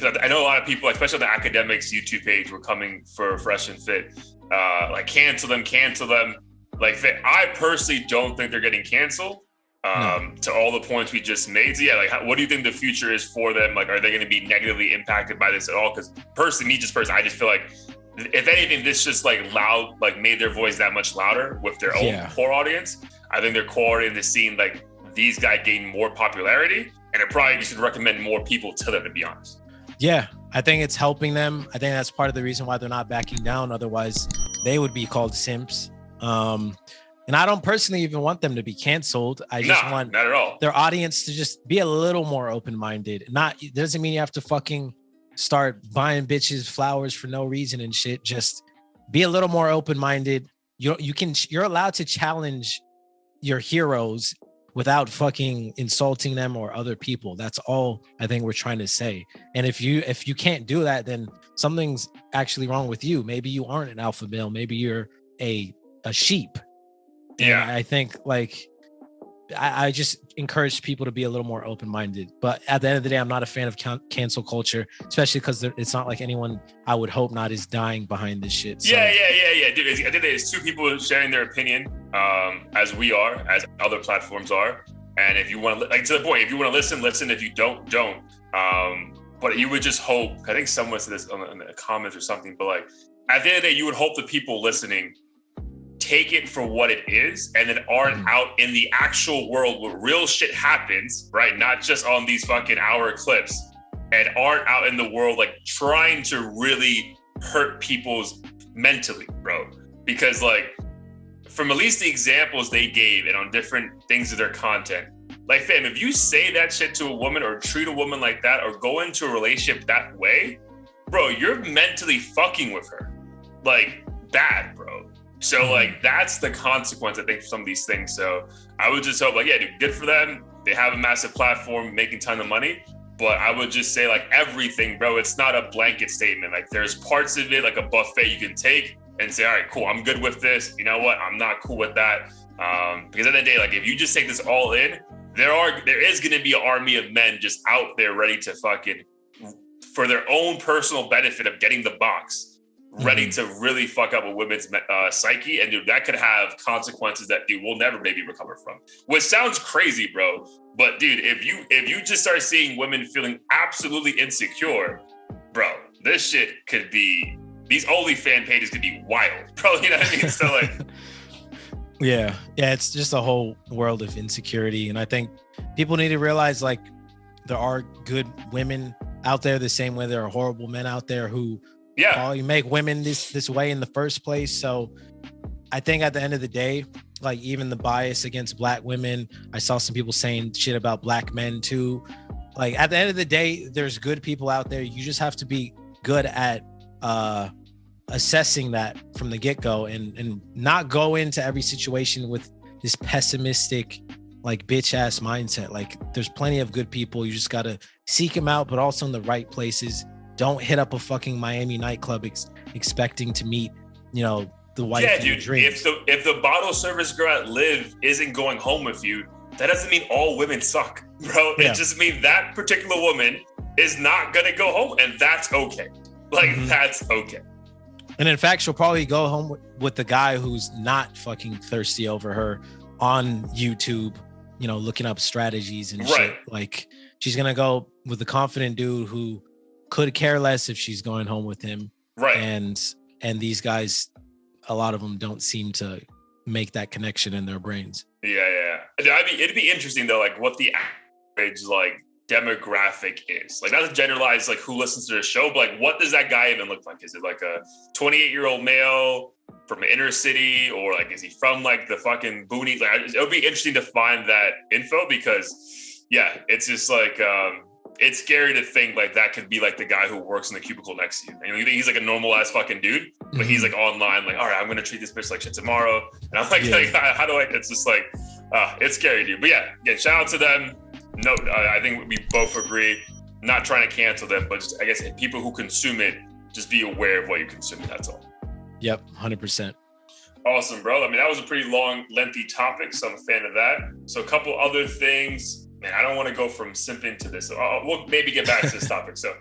because I know a lot of people, especially on the academics YouTube page, were coming for Fresh and Fit, like cancel them. Like I personally don't think they're getting canceled. To all the points we just made. So yeah, like what do you think the future is for them? Like, are they going to be negatively impacted by this at all? Because personally, I just feel like if anything, this just like made their voice that much louder with their own core audience. I think their core audience is seeing like these guys gain more popularity, and it probably should recommend more people to them, to be honest. Yeah, I think it's helping them. I think that's part of the reason why they're not backing down. Otherwise, they would be called simps. And I don't personally even want them to be canceled. I just want not at all. Their audience to just be a little more open-minded. It doesn't mean you have to fucking start buying bitches flowers for no reason and shit. Just be a little more open-minded. You're allowed to challenge your heroes without fucking insulting them or other people. That's all I think we're trying to say. And if you can't do that, then something's actually wrong with you. Maybe you aren't an alpha male. Maybe you're a sheep. Yeah, and I think like I just encourage people to be a little more open-minded. But at the end of the day, I'm not a fan of cancel culture, especially because it's not like anyone, I would hope not, is dying behind this shit. So. Yeah. Dude, I think there's two people sharing their opinion, as we are, as other platforms are. And if you want to, like to the point, if you want to listen. If you don't. But you would just hope. I think someone said this in the comments or something. But like at the end of the day, you would hope the people listening take it for what it is and then aren't out in the actual world where real shit happens, right? Not just on these fucking hour clips, and aren't out in the world like trying to really hurt people's mentally, bro. Because like from at least the examples they gave and on different things of their content, like fam, if you say that shit to a woman or treat a woman like that or go into a relationship that way, bro, you're mentally fucking with her. Like bad, bro. So like that's the consequence, I think, for some of these things. So I would just hope, like, yeah, dude, good for them. They have a massive platform, making a ton of money. But I would just say, like, everything, bro, it's not a blanket statement. Like there's parts of it, like a buffet you can take and say, all right, cool, I'm good with this. You know what? I'm not cool with that. Because at the end of the day, like if you just take this all in, there is going to be an army of men just out there ready to fucking, for their own personal benefit of getting the box, ready to really fuck up a women's psyche. And dude, that could have consequences that dude will never maybe recover from, which sounds crazy, bro. But dude, if you just start seeing women feeling absolutely insecure, bro, this shit could be, these OnlyFans pages could be wild, bro. You know what I mean? So like, yeah, it's just a whole world of insecurity. And I think people need to realize like there are good women out there the same way there are horrible men out there who probably make women this way in the first place. So I think at the end of the day, like even the bias against black women, I saw some people saying shit about black men too. Like at the end of the day, there's good people out there. You just have to be good at assessing that from the get-go and not go into every situation with this pessimistic, like bitch ass mindset. Like there's plenty of good people. You just got to seek them out, but also in the right places. Don't hit up a fucking Miami nightclub expecting to meet, the wife. Yeah, dude. If the bottle service girl at Live isn't going home with you, that doesn't mean all women suck, bro. It just means that particular woman is not gonna go home, and that's okay. Like that's okay. And in fact, she'll probably go home with the guy who's not fucking thirsty over her on YouTube, looking up strategies and shit. Like she's gonna go with the confident dude who could care less if she's going home with him. Right. And these guys, a lot of them don't seem to make that connection in their brains. Yeah. It'd be interesting though, like what the average like demographic is. Like not to generalize like who listens to the show, but like what does that guy even look like? Is it like a 28-year-old male from an inner city, or like is he from like the fucking boonies? Like it would be interesting to find that info because it's just like it's scary to think like that could be like the guy who works in the cubicle next to you. And you think he's like a normal ass fucking dude, but he's like online, like, all right, I'm going to treat this bitch like shit tomorrow. And I'm like, how do I, it's just like, it's scary, dude. But again, shout out to them. No, I think we both agree, not trying to cancel them, but just, I guess people who consume it, just be aware of what you're consuming. That's all. Yep. 100%. Awesome, bro. I mean, that was a pretty long, lengthy topic, so I'm a fan of that. So a couple other things. Man, I don't want to go from simping to this. We'll maybe get back to this topic. So